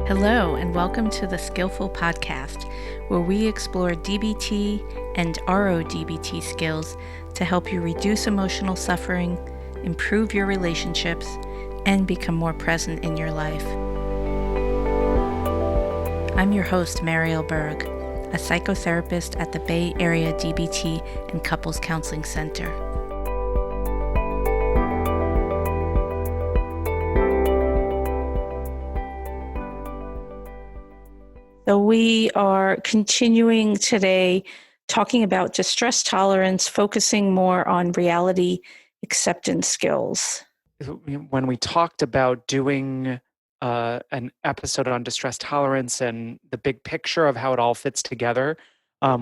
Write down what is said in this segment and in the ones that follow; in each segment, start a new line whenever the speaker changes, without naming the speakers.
Hello, and welcome to the Skillful podcast, where we explore DBT and RODBT skills to help you reduce emotional suffering, improve your relationships, and become more present in your life. I'm your host, Mariel Berg, a psychotherapist at the Bay Area DBT and Couples Counseling Center. So we are continuing today talking about distress tolerance, focusing more on reality acceptance skills.
When we talked about doing an episode on distress tolerance and the big picture of how it all fits together,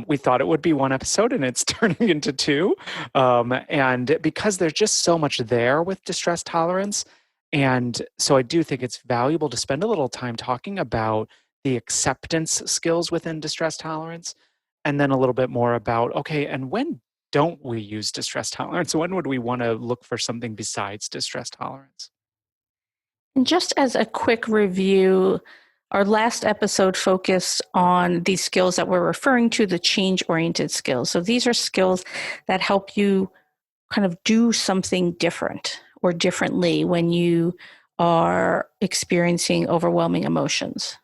we thought it would be one episode, and it's turning into two. And because there's just so much there with distress tolerance, and so I do think it's valuable to spend a little time talking about the acceptance skills within distress tolerance, and then a little bit more about, okay, and when don't we use distress tolerance? When would we want to look for something besides distress tolerance?
And just as a quick review, our last episode focused on these skills that we're referring to, the change-oriented skills. So these are skills that help you kind of do something different or differently when you are experiencing overwhelming emotions.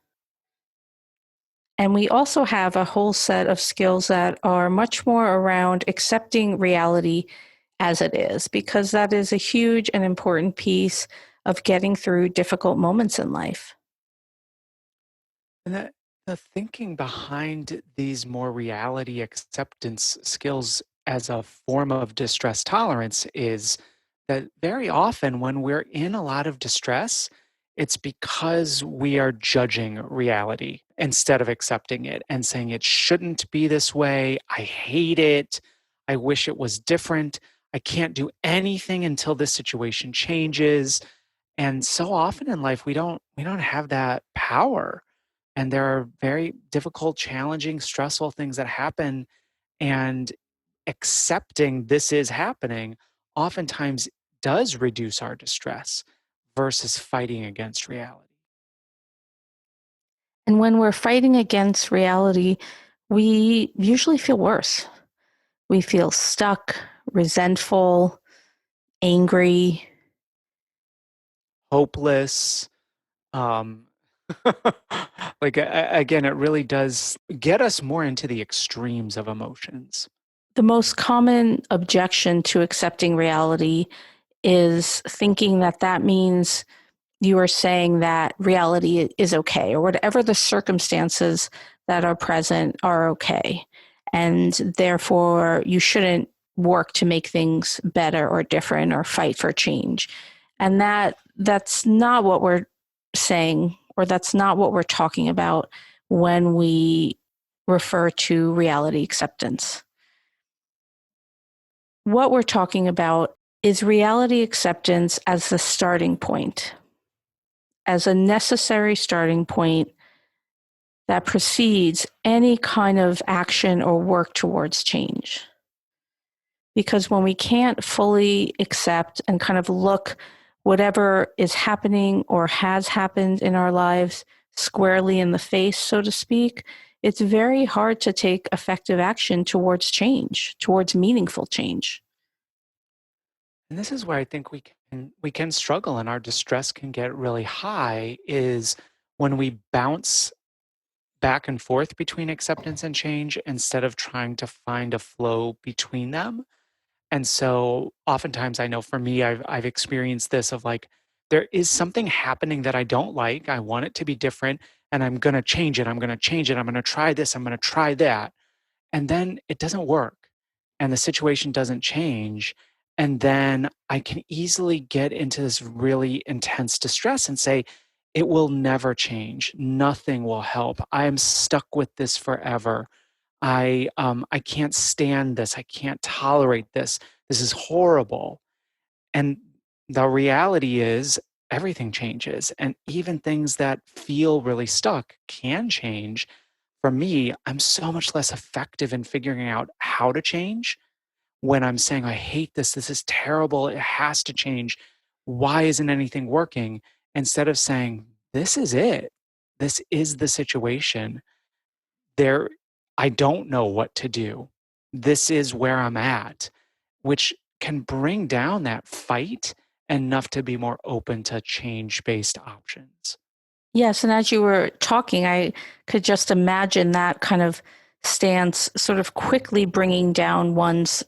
And we also have a whole set of skills that are much more around accepting reality as it is, because that is a huge and important piece of getting through difficult moments in life.
And the thinking behind these more reality acceptance skills as a form of distress tolerance is that very often when we're in a lot of distress, it's because we are judging reality instead of accepting it and saying it shouldn't be this way. I hate it. I wish it was different. I can't do anything until this situation changes. And so often in life we don't have that power. And there are very difficult, challenging, stressful things that happen, and accepting this is happening oftentimes does reduce our distress versus fighting against reality.
And when we're fighting against reality, we usually feel worse. We feel stuck, resentful, angry,
Hopeless. Again, it really does get us more into the extremes of emotions.
The most common objection to accepting reality is thinking that that means you are saying that reality is okay, or whatever the circumstances that are present are okay. And therefore, you shouldn't work to make things better or different or fight for change. And that's not what we're saying, or that's not what we're talking about when we refer to reality acceptance. What we're talking about is reality acceptance as the starting point, as a necessary starting point that precedes any kind of action or work towards change. Because when we can't fully accept and kind of look whatever is happening or has happened in our lives squarely in the face, so to speak, it's very hard to take effective action towards change, towards meaningful change.
And this is where I think we can struggle and our distress can get really high, is when we bounce back and forth between acceptance and change instead of trying to find a flow between them. And so oftentimes, I know for me, I've experienced this of like, there is something happening that I don't like. I want it to be different, and I'm going to change it. I'm going to change it. I'm going to try this. I'm going to try that. And then it doesn't work, and the situation doesn't change. And then I can easily get into this really intense distress and say, it will never change. Nothing will help. I am stuck with this forever. I can't stand this. I can't tolerate this. This is horrible. And the reality is everything changes. And even things that feel really stuck can change. For me, I'm so much less effective in figuring out how to change when I'm saying, I hate this. This is terrible. It has to change. Why isn't anything working? Instead of saying, this is it. this is the situation. I don't know what to do. This is where I'm at, which can bring down that fight enough to be more open to change-based options.
Yes, and as you were talking, I could just imagine that kind of stance sort of quickly bringing down one's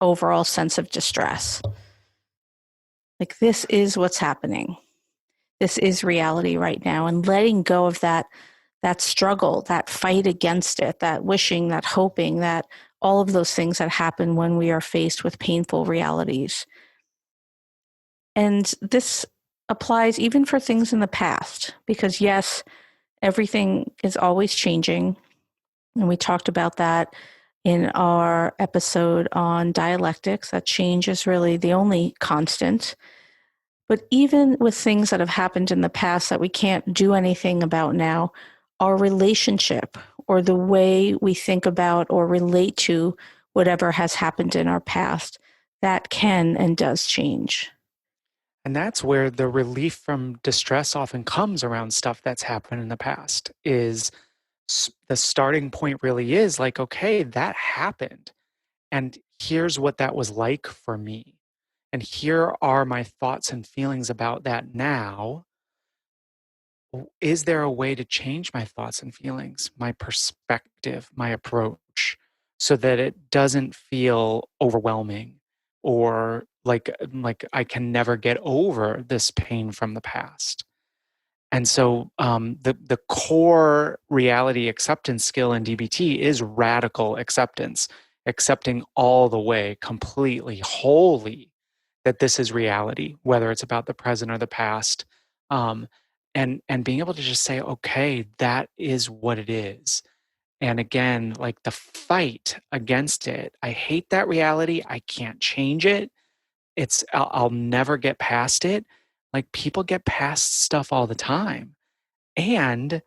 overall sense of distress. Like, this is what's happening. This is reality right now, and letting go of that struggle, that fight against it, that wishing, that hoping, that all of those things that happen when we are faced with painful realities. And this applies even for things in the past, because yes, everything is always changing. And we talked about that in our episode on dialectics, that change is really the only constant. But even with things that have happened in the past that we can't do anything about now, our relationship or the way we think about or relate to whatever has happened in our past, that can and does change.
And that's where the relief from distress often comes around stuff that's happened in the past. Is the starting point really is like, okay, that happened. And here's what that was like for me. And here are my thoughts and feelings about that now. Is there a way to change my thoughts and feelings, my perspective, my approach, so that it doesn't feel overwhelming or like I can never get over this pain from the past? And so the core reality acceptance skill in DBT is radical acceptance, accepting all the way, completely, wholly, that this is reality, whether it's about the present or the past, um, and being able to just say, okay, that is what it is. And again, like the fight against it, I hate that reality. I can't change it. I'll never get past it. Like people get past stuff all the time. And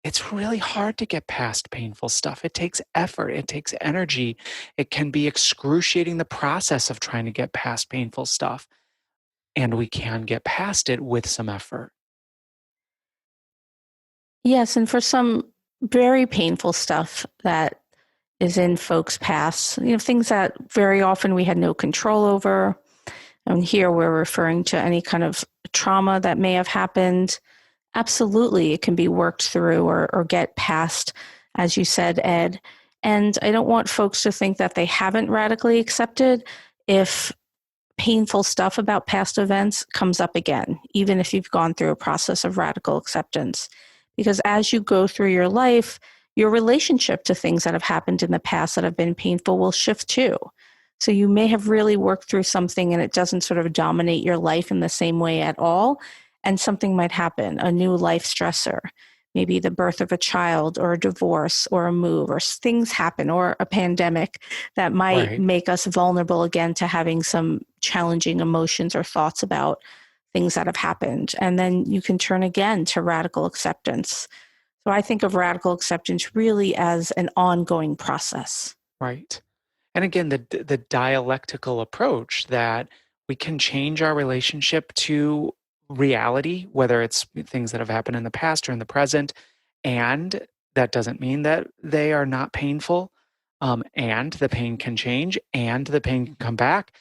it's really hard to get past painful stuff. It takes effort, it takes energy. It can be excruciating, the process of trying to get past painful stuff. And we can get past it with some effort.
Yes, and for some very painful stuff that is in folks' past, things that very often we had no control over. And here we're referring to any kind of trauma that may have happened. Absolutely, it can be worked through or get past, as you said, Ed. And I don't want folks to think that they haven't radically accepted if painful stuff about past events comes up again, even if you've gone through a process of radical acceptance. Because as you go through your life, your relationship to things that have happened in the past that have been painful will shift too. So you may have really worked through something and it doesn't sort of dominate your life in the same way at all. And something might happen, a new life stressor, maybe the birth of a child or a divorce or a move, or things happen, or a pandemic that might
Right.
make us vulnerable again to having some challenging emotions or thoughts about things that have happened. And then you can turn again to radical acceptance. So I think of radical acceptance really as an ongoing process.
Right. And again, the dialectical approach that we can change our relationship to reality, whether it's things that have happened in the past or in the present, and that doesn't mean that they are not painful, and the pain can change, and the pain can come back.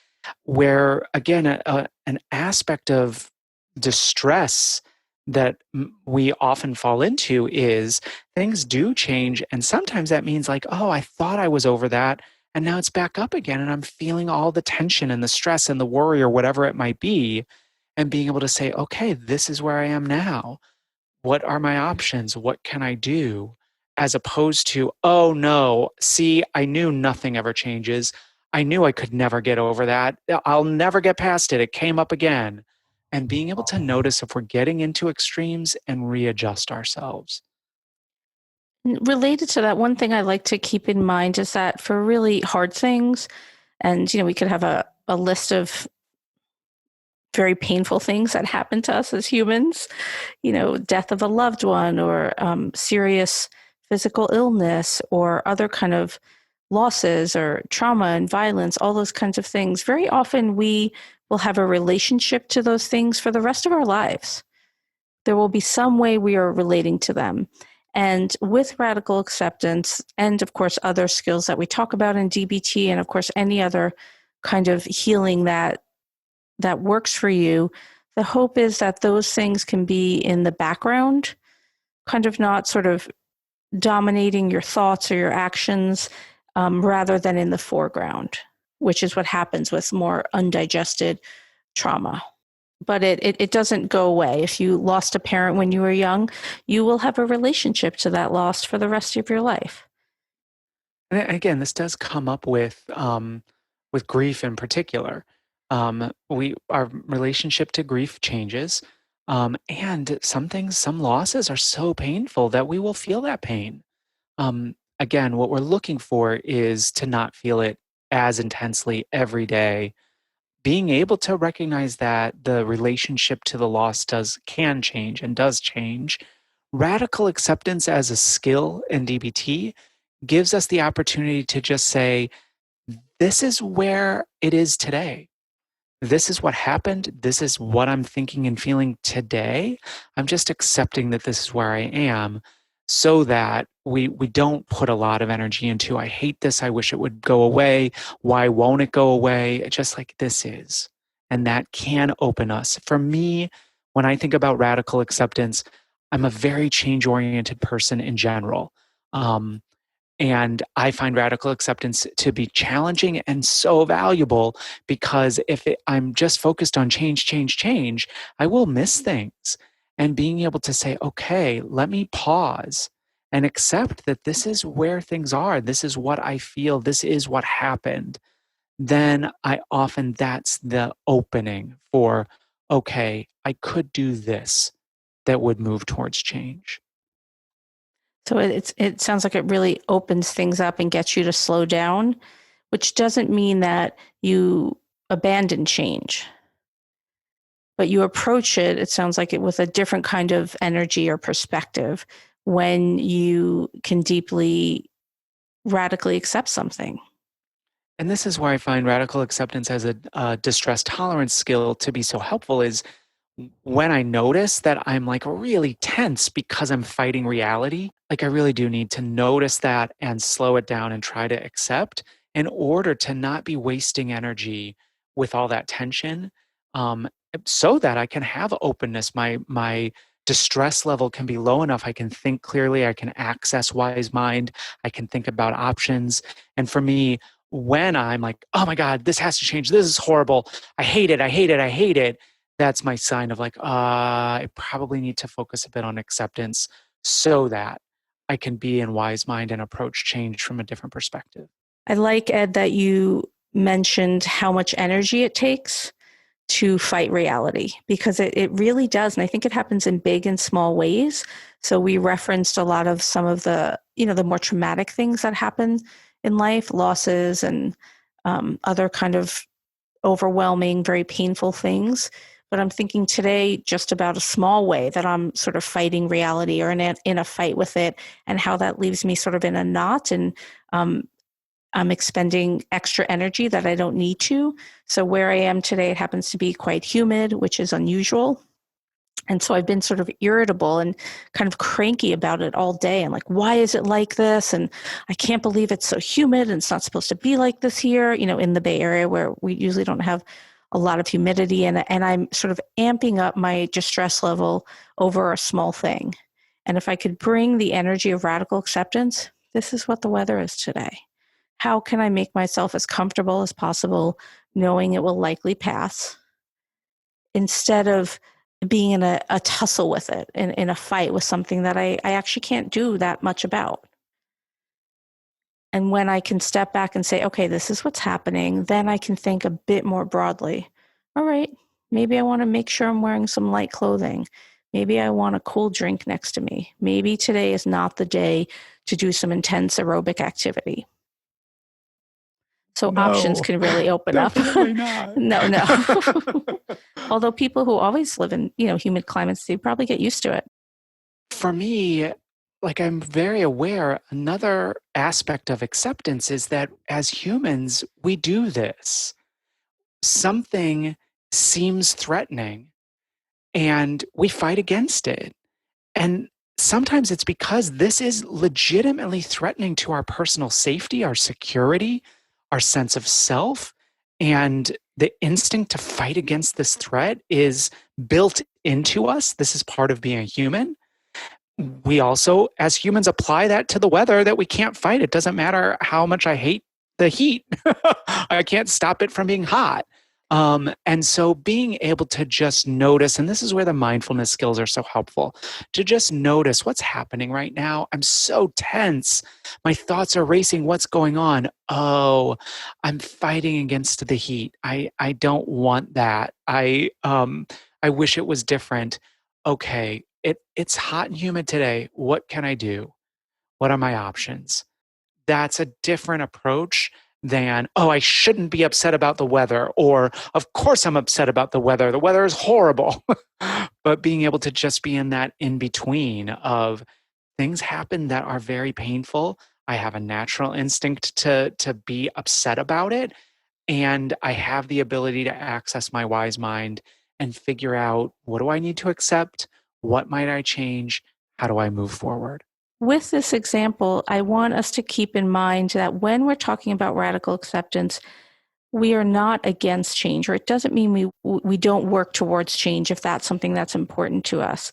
Where again, an aspect of distress that we often fall into is things do change, and sometimes that means like, oh, I thought I was over that, and now it's back up again, and I'm feeling all the tension and the stress and the worry or whatever it might be, and being able to say, okay, this is where I am now. What are my options? What can I do? As opposed to, oh no, see, I knew nothing ever changes. I knew I could never get over that. I'll never get past it. It came up again. And being able to notice if we're getting into extremes and readjust ourselves.
Related to that, one thing I like to keep in mind is that for really hard things, and we could have a list of very painful things that happen to us as humans, death of a loved one, or serious physical illness, or other kind of losses or trauma and violence, all those kinds of things. Very often we will have a relationship to those things for the rest of our lives. There will be some way we are relating to them. And with radical acceptance, and of course, other skills that we talk about in DBT, and of course, any other kind of healing that works for you, the hope is that those things can be in the background, kind of not sort of dominating your thoughts or your actions, rather than in the foreground, which is what happens with more undigested trauma. But it doesn't go away. If you lost a parent when you were young, you will have a relationship to that loss for the rest of your life.
And again, this does come up with grief in particular. Our relationship to grief changes, and some losses are so painful that we will feel that pain. Again, what we're looking for is to not feel it as intensely every day. Being able to recognize that the relationship to the loss can change and does change. Radical acceptance as a skill in DBT gives us the opportunity to just say, this is where it is today. This is what happened. This is what I'm thinking and feeling today. I'm just accepting that this is where I am, so that we don't put a lot of energy into, I hate this, I wish it would go away. Why won't it go away? Just like this is. And that can open us. For me, when I think about radical acceptance, I'm a very change-oriented person in general. And I find radical acceptance to be challenging and so valuable, because if I'm just focused on change, I will miss things. And being able to say, okay, let me pause and accept that this is where things are. This is what I feel. This is what happened. Then that's the opening for, okay, I could do this that would move towards change.
So it sounds like it really opens things up and gets you to slow down, which doesn't mean that you abandon change, but you approach it, it sounds like it, with a different kind of energy or perspective when you can deeply, radically accept something.
And this is where I find radical acceptance as a distress tolerance skill to be so helpful, is when I notice that I'm like really tense because I'm fighting reality. Like, I really do need to notice that and slow it down and try to accept, in order to not be wasting energy with all that tension, um, so that I can have openness. My distress level can be low enough. I can think clearly. I can access wise mind. I can think about options. And for me, when I'm like, oh my God, this has to change. This is horrible. I hate it. I hate it. I hate it. That's my sign of like, I probably need to focus a bit on acceptance, so that I can be in wise mind and approach change from a different perspective.
I like, Ed, that you mentioned how much energy it takes to fight reality, because it really does. And I think it happens in big and small ways. So we referenced a lot of some of the, the more traumatic things that happen in life, losses and other kind of overwhelming, very painful things. But I'm thinking today just about a small way that I'm sort of fighting reality, or in a fight with it, and how that leaves me sort of in a knot, and I'm expending extra energy that I don't need to. So where I am today, it happens to be quite humid, which is unusual. And so I've been sort of irritable and kind of cranky about it all day. And like, why is it like this? And I can't believe it's so humid and it's not supposed to be like this here, in the Bay Area, where we usually don't have a lot of humidity. And I'm sort of amping up my distress level over a small thing. And if I could bring the energy of radical acceptance, this is what the weather is today. How can I make myself as comfortable as possible, knowing it will likely pass, instead of being in a tussle with it, in a fight with something that I actually can't do that much about. And when I can step back and say, okay, this is what's happening, then I can think a bit more broadly. All right, maybe I want to make sure I'm wearing some light clothing. Maybe I want a cool drink next to me. Maybe today is not the day to do some intense aerobic activity. So
No,
options can really open up.
definitely not.
No. Although people who always live in, humid climates, they probably get used to it.
For me, like, I'm very aware, another aspect of acceptance is that as humans, we do this. Something seems threatening, and we fight against it. And sometimes it's because this is legitimately threatening to our personal safety, our security, our sense of self. And the instinct to fight against this threat is built into us. This is part of being a human. We also, as humans, apply that to the weather that we can't fight. It doesn't matter how much I hate the heat. I can't stop it from being hot. And so being able to just notice, and this is where the mindfulness skills are so helpful, to just notice what's happening right now. I'm so tense. My thoughts are racing. What's going on? Oh, I'm fighting against the heat. I don't want that. I wish it was different. Okay, it's hot and humid today. What can I do? What are my options? That's a different approach than, oh, I shouldn't be upset about the weather, or of course I'm upset about the weather. The weather is horrible. But being able to just be in that in between of things happen that are very painful. I have a natural instinct to be upset about it. And I have the ability to access my wise mind and figure out, what do I need to accept? What might I change? How do I move forward?
With this example, I want us to keep in mind that when we're talking about radical acceptance, we are not against change, or it doesn't mean we don't work towards change if that's something that's important to us.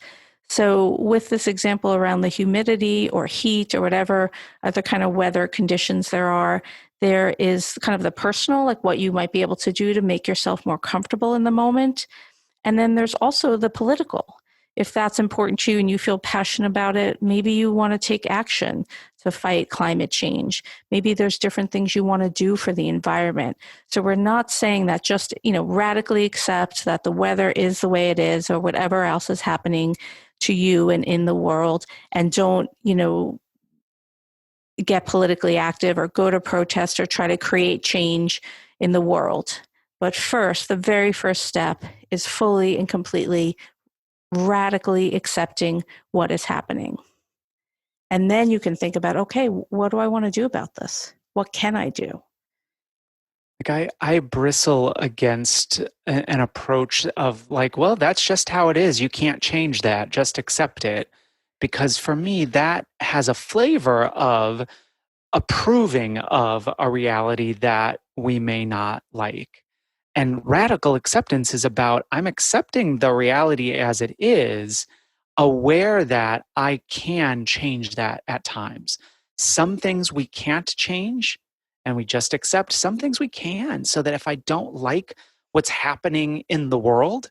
So with this example around the humidity or heat or whatever other kind of weather conditions there is kind of the personal, like what you might be able to do to make yourself more comfortable in the moment. And then there's also the political. If that's important to you and you feel passionate about it, maybe you want to take action to fight climate change. Maybe there's different things you want to do for the environment. So we're not saying that just, radically accept that the weather is the way it is or whatever else is happening to you and in the world, and don't, get politically active or go to protest or try to create change in the world. But first, the very first step is fully and completely radically accepting what is happening. And then you can think about, okay, what do I want to do about this? What can I do?
Like I bristle against an approach of like, well, that's just how it is. You can't change that. Just accept it. Because for me, that has a flavor of approving of a reality that we may not like. And radical acceptance is about, I'm accepting the reality as it is, aware that I can change that at times. Some things we can't change, and we just accept. Some things we can, so that if I don't like what's happening in the world,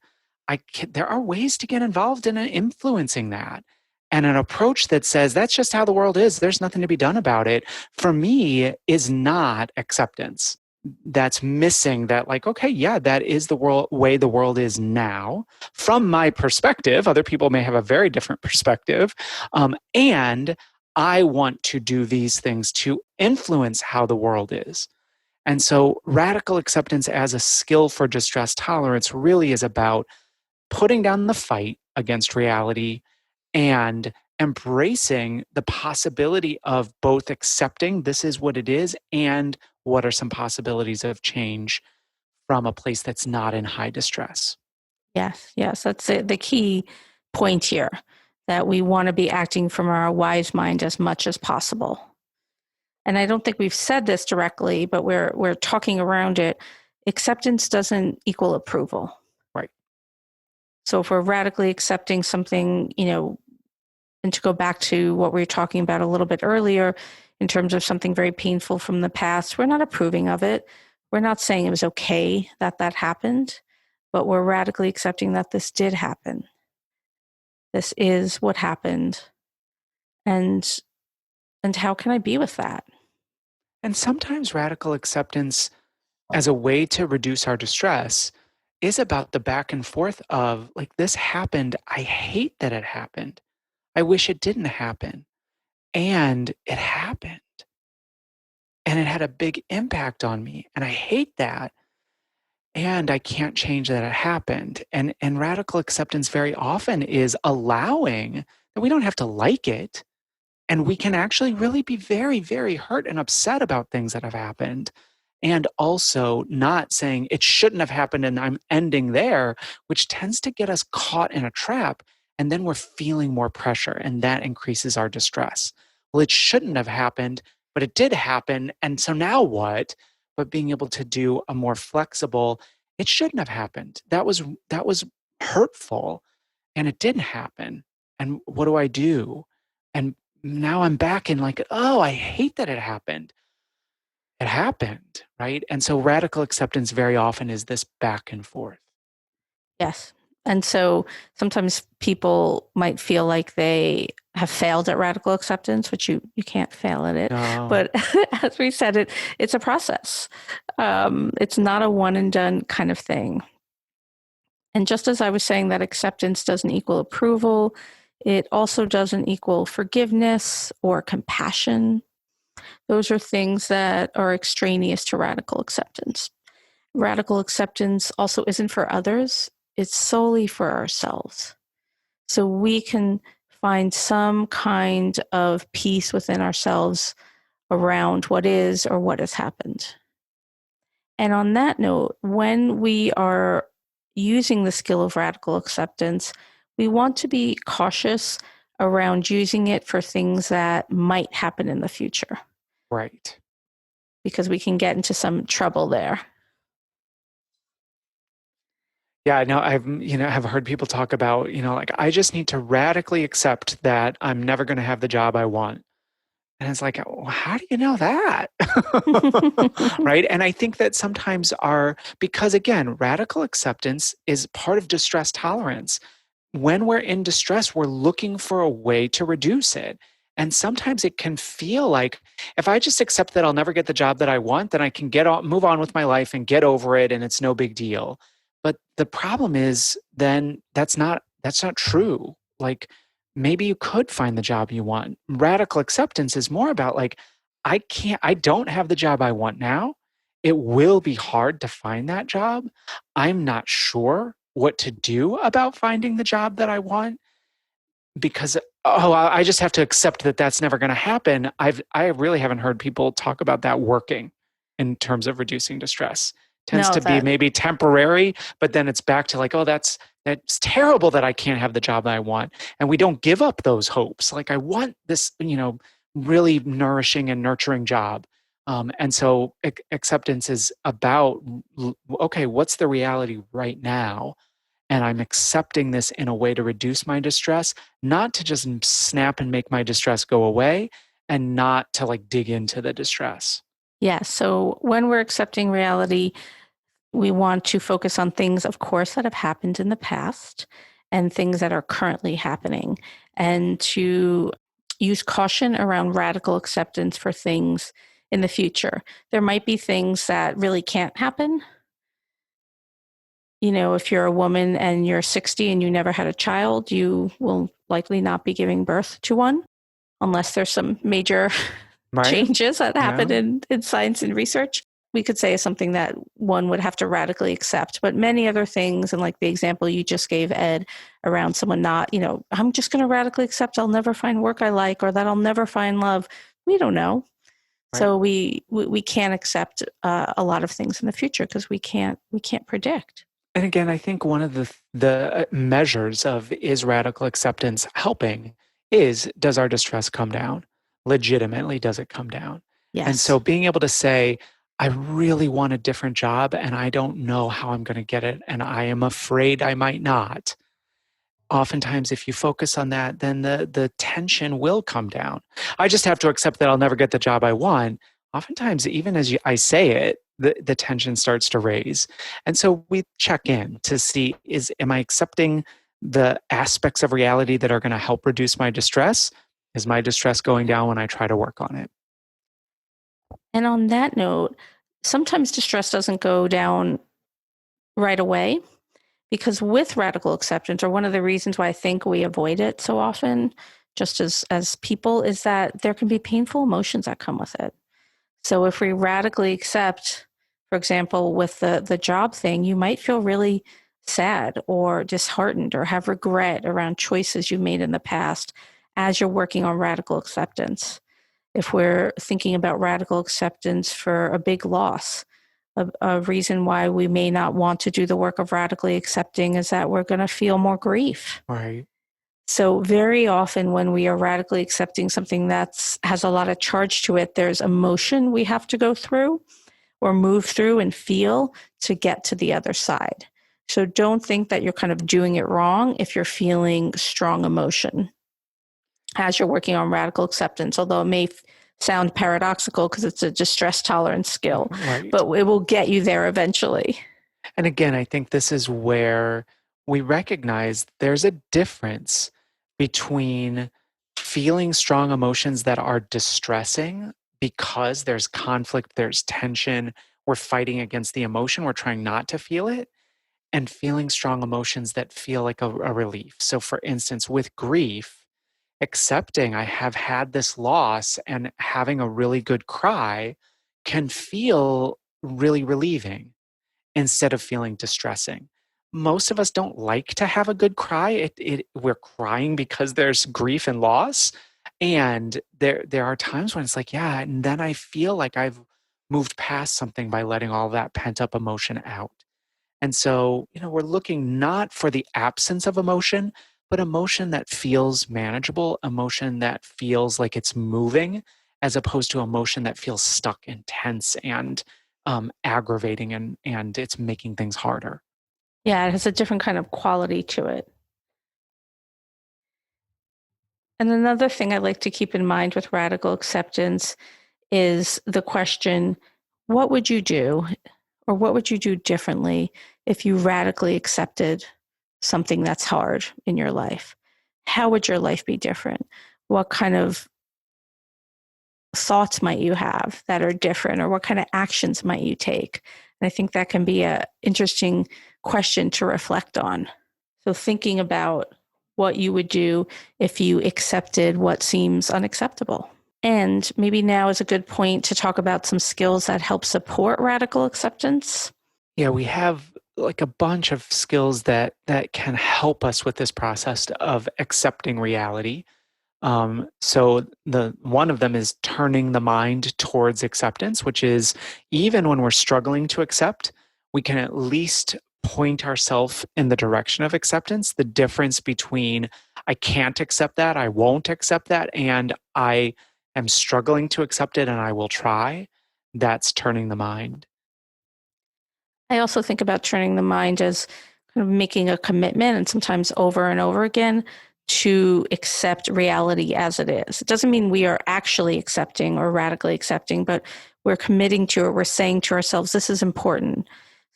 there are ways to get involved in influencing that. And an approach that says, that's just how the world is, there's nothing to be done about it, for me, is not acceptance. That's missing that, like, okay, yeah, that is the way the world is now. From my perspective, other people may have a very different perspective. And I want to do these things to influence how the world is. And so radical acceptance as a skill for distress tolerance really is about putting down the fight against reality and embracing the possibility of both accepting this is what it is and what are some possibilities of change from a place that's not in high distress.
Yes, that's the key point here, that we want to be acting from our wise mind as much as possible. And I don't think we've said this directly, but we're talking around it. Acceptance doesn't equal approval.
Right.
So if we're radically accepting something, and to go back to what we were talking about a little bit earlier, in terms of something very painful from the past, we're not approving of it. We're not saying it was okay that happened, but we're radically accepting that this did happen. This is what happened. And how can I be with that?
And sometimes radical acceptance as a way to reduce our distress is about the back and forth of, like, this happened. I hate that it happened. I wish it didn't happen. And it happened. And it had a big impact on me. And I hate that. And I can't change that it happened. And radical acceptance very often is allowing that we don't have to like it. And we can actually really be very, very hurt and upset about things that have happened. and also not saying it shouldn't have happened and I'm ending there, which tends to get us caught in a trap. And then we're feeling more pressure, and that increases our distress. Well, it shouldn't have happened, but it did happen. And so now what? But being able to do a more flexible, it shouldn't have happened. That was hurtful, and it didn't happen. And what do I do? And now I'm back in like, oh, I hate that it happened. It happened, right? And so radical acceptance very often is this back and forth.
Yes. And so sometimes people might feel like they have failed at radical acceptance, which you can't fail at it.
No.
But as we said, it's a process. It's not a one and done kind of thing. And just as I was saying that acceptance doesn't equal approval, it also doesn't equal forgiveness or compassion. Those are things that are extraneous to radical acceptance. Radical acceptance also isn't for others, it's solely for ourselves. So we can find some kind of peace within ourselves around what is or what has happened. And on that note, when we are using the skill of radical acceptance, we want to be cautious around using it for things that might happen in the future.
Right.
Because we can get into some trouble there.
Yeah, no, I've heard people talk about, like, I just need to radically accept that I'm never going to have the job I want. And it's like, well, how do you know that? Right? And I think that sometimes because again, radical acceptance is part of distress tolerance. When we're in distress, we're looking for a way to reduce it. And sometimes it can feel like if I just accept that I'll never get the job that I want, then I can move on with my life and get over it, and it's no big deal. But the problem is then that's not true. Like, maybe you could find the job you want. Radical acceptance is more about like, I don't have the job I want now. It will be hard to find that job. I'm not sure what to do about finding the job that I want because, I just have to accept that that's never going to happen. I really haven't heard people talk about that working in terms of reducing distress. Tends to be maybe temporary, but then it's back to like, that's terrible that I can't have the job that I want. And we don't give up those hopes. Like, I want this, really nourishing and nurturing job. And so acceptance is about, okay, what's the reality right now? And I'm accepting this in a way to reduce my distress, not to just snap and make my distress go away, and not to like dig into the distress.
Yeah. So when we're accepting reality, we want to focus on things, of course, that have happened in the past and things that are currently happening, and to use caution around radical acceptance for things in the future. There might be things that really can't happen. If you're a woman and you're 60 and you never had a child, you will likely not be giving birth to one unless there's some major changes that happen in science and research. We could say is something that one would have to radically accept, but many other things, and like the example you just gave, Ed, around someone not, I'm just going to radically accept I'll never find work I like, or that I'll never find love. We don't know. Right. So we can't accept a lot of things in the future because we can't predict.
And again, I think one of the measures of is radical acceptance helping is, does our distress come down? Legitimately, does it come down?
Yes.
And so being able to say, I really want a different job and I don't know how I'm going to get it, and I am afraid I might not. Oftentimes, if you focus on that, then the tension will come down. I just have to accept that I'll never get the job I want. Oftentimes, even as I say it, the tension starts to raise. And so we check in to see, am I accepting the aspects of reality that are going to help reduce my distress? Is my distress going down when I try to work on it?
And on that note, sometimes distress doesn't go down right away, because with radical acceptance, or one of the reasons why I think we avoid it so often, just as people, is that there can be painful emotions that come with it. So if we radically accept, for example, with the job thing, you might feel really sad or disheartened or have regret around choices you made in the past as you're working on radical acceptance. If we're thinking about radical acceptance for a big loss, a reason why we may not want to do the work of radically accepting is that we're going to feel more grief.
Right.
So very often when we are radically accepting something that has a lot of charge to it, there's emotion we have to go through or move through and feel to get to the other side. So don't think that you're kind of doing it wrong if you're feeling strong emotion as you're working on radical acceptance, although it may sound paradoxical because it's a distress tolerance skill,
Right.
but it will get you there eventually.
And again, I think this is where we recognize there's a difference between feeling strong emotions that are distressing because there's conflict, there's tension, we're fighting against the emotion, we're trying not to feel it, and feeling strong emotions that feel like a relief. So, for instance, with grief, accepting I have had this loss and having a really good cry can feel really relieving instead of feeling distressing. Most of us don't like to have a good cry. We're crying because there's grief and loss. And there are times when it's like, yeah, and then I feel like I've moved past something by letting all that pent up emotion out. And so, we're looking not for the absence of emotion, but emotion that feels manageable, emotion that feels like it's moving, as opposed to emotion that feels stuck and tense and aggravating and it's making things harder.
Yeah, it has a different kind of quality to it. And another thing I like to keep in mind with radical acceptance is the question, what would you do or what would you do differently if you radically accepted something that's hard in your life? How would your life be different? What kind of thoughts might you have that are different, or what kind of actions might you take? And I think that can be an interesting question to reflect on. So thinking about what you would do if you accepted what seems unacceptable. And maybe now is a good point to talk about some skills that help support radical acceptance.
Yeah, we have like a bunch of skills that can help us with this process of accepting reality. So the one of them is turning the mind towards acceptance, which is even when we're struggling to accept, we can at least point ourselves in the direction of acceptance. The difference between I can't accept that, I won't accept that, and I am struggling to accept it and I will try, that's turning the mind.
I also think about turning the mind as kind of making a commitment, and sometimes over and over again, to accept reality as it is. It doesn't mean we are actually accepting or radically accepting, but we're committing to it. We're saying to ourselves, this is important.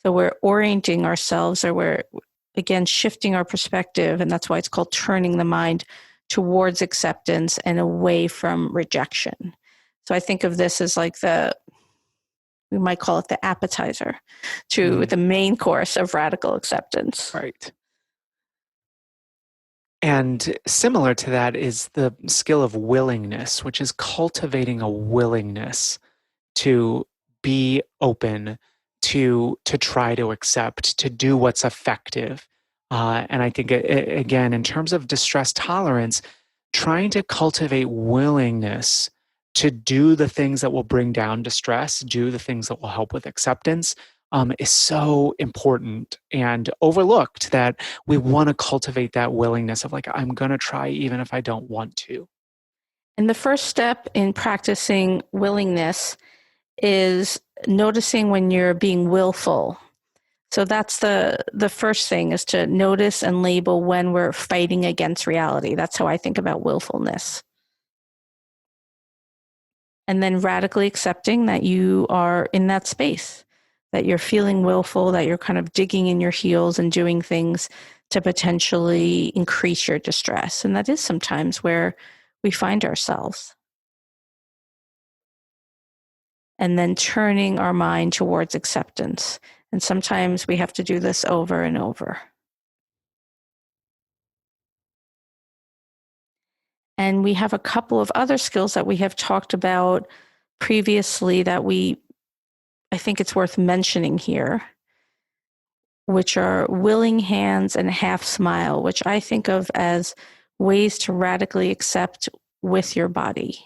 So we're orienting ourselves, or we're, again, shifting our perspective. And that's why it's called turning the mind towards acceptance and away from rejection. So I think of this as like we might call it the appetizer to the main course of radical acceptance.
Right. And similar to that is the skill of willingness, which is cultivating a willingness to be open, to try to accept, to do what's effective. And I think, again, in terms of distress tolerance, trying to cultivate willingness to do the things that will bring down distress, do the things that will help with acceptance, is so important and overlooked, that we want to cultivate that willingness of like, I'm going to try even if I don't want to.
And the first step in practicing willingness is noticing when you're being willful. So that's the first thing, is to notice and label when we're fighting against reality. That's how I think about willfulness. And then radically accepting that you are in that space, that you're feeling willful, that you're kind of digging in your heels and doing things to potentially increase your distress. And that is sometimes where we find ourselves. And then turning our mind towards acceptance. And sometimes we have to do this over and over. And we have a couple of other skills that we have talked about previously that I think it's worth mentioning here, which are willing hands and half smile, which I think of as ways to radically accept with your body.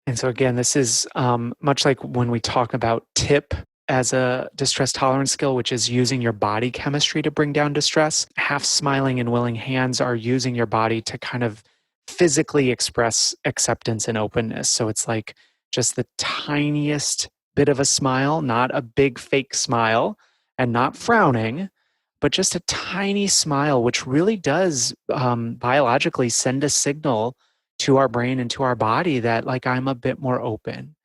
And so again, this is much like when we talk about TIP as a distress tolerance skill, which is using your body chemistry to bring down distress. Half smiling and willing hands are using your body to kind of physically express acceptance and openness. So it's like just the tiniest bit of a smile, not a big fake smile and not frowning, but just a tiny smile, which really does biologically send a signal to our brain and to our body that, like, I'm a bit more open.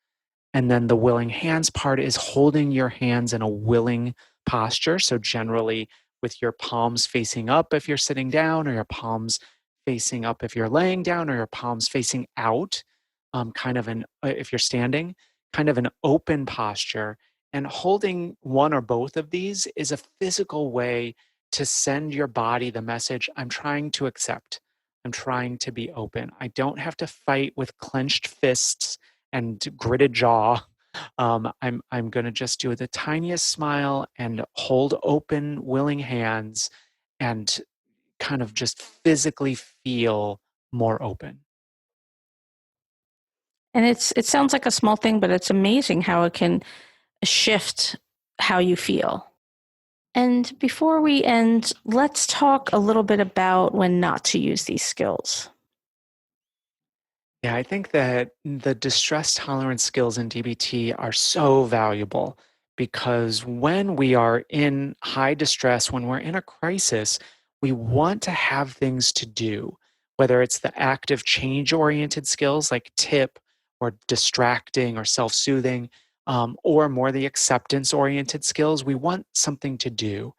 And then the willing hands part is holding your hands in a willing posture. So generally with your palms facing up if you're sitting down, or your palms facing up if you're laying down, or your palms facing out, kind of an, if you're standing, kind of an open posture. And holding one or both of these is a physical way to send your body the message, I'm trying to accept. I'm trying to be open. I don't have to fight with clenched fists and gritted jaw. I'm going to just do the tiniest smile and hold open, willing hands, and kind of just physically feel more open.
And it sounds like a small thing, but it's amazing how it can shift how you feel. And before we end, let's talk a little bit about when not to use these skills.
Yeah, I think that the distress tolerance skills in DBT are so valuable because when we are in high distress, when we're in a crisis, we want to have things to do, whether it's the active change oriented skills like tip or distracting or self soothing, or more the acceptance oriented skills. We want something to do.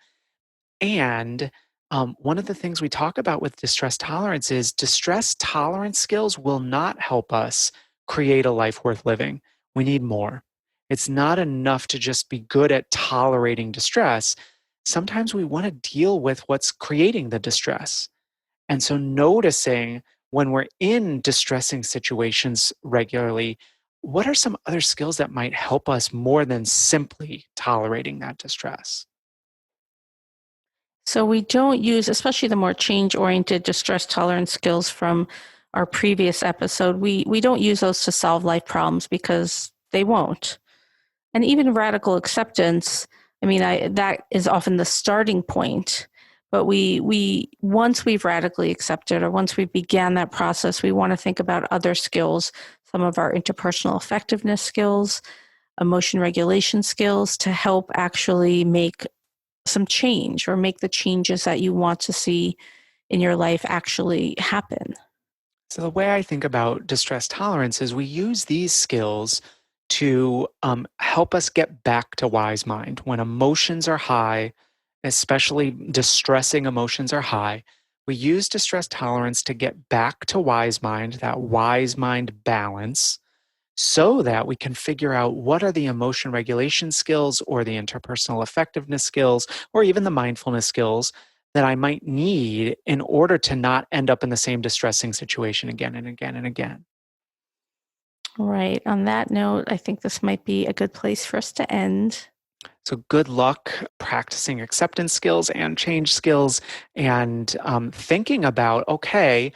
And one of the things we talk about with distress tolerance is distress tolerance skills will not help us create a life worth living. We need more. It's not enough to just be good at tolerating distress. Sometimes we want to deal with what's creating the distress. And so, noticing when we're in distressing situations regularly, what are some other skills that might help us more than simply tolerating that distress?
So we don't use, especially the more change-oriented distress tolerance skills from our previous episode, we don't use those to solve life problems because they won't. And even radical acceptance, I mean, that is often the starting point. But we once we've radically accepted, or once we began that process, we want to think about other skills, some of our interpersonal effectiveness skills, emotion regulation skills, to help actually make some change or make the changes that you want to see in your life actually happen.
So, the way I think about distress tolerance is we use these skills to help us get back to wise mind. When emotions are high, especially distressing emotions are high, we use distress tolerance to get back to that wise mind balance, so that we can figure out what are the emotion regulation skills or the interpersonal effectiveness skills or even the mindfulness skills that I might need in order to not end up in the same distressing situation again and again and again.
Right. On that note, I think this might be a good place for us to end.
So, good luck practicing acceptance skills and change skills, and thinking about, okay,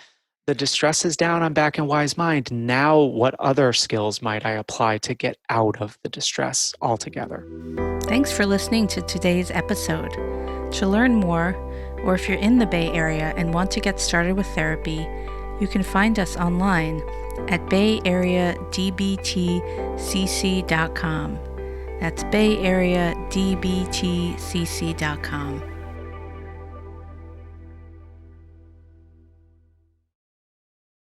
the distress is down, I'm back in wise mind. Now, what other skills might I apply to get out of the distress altogether?
Thanks for listening to today's episode. To learn more, or if you're in the Bay Area and want to get started with therapy, you can find us online at bayareadbtcc.com. That's bayareadbtcc.com.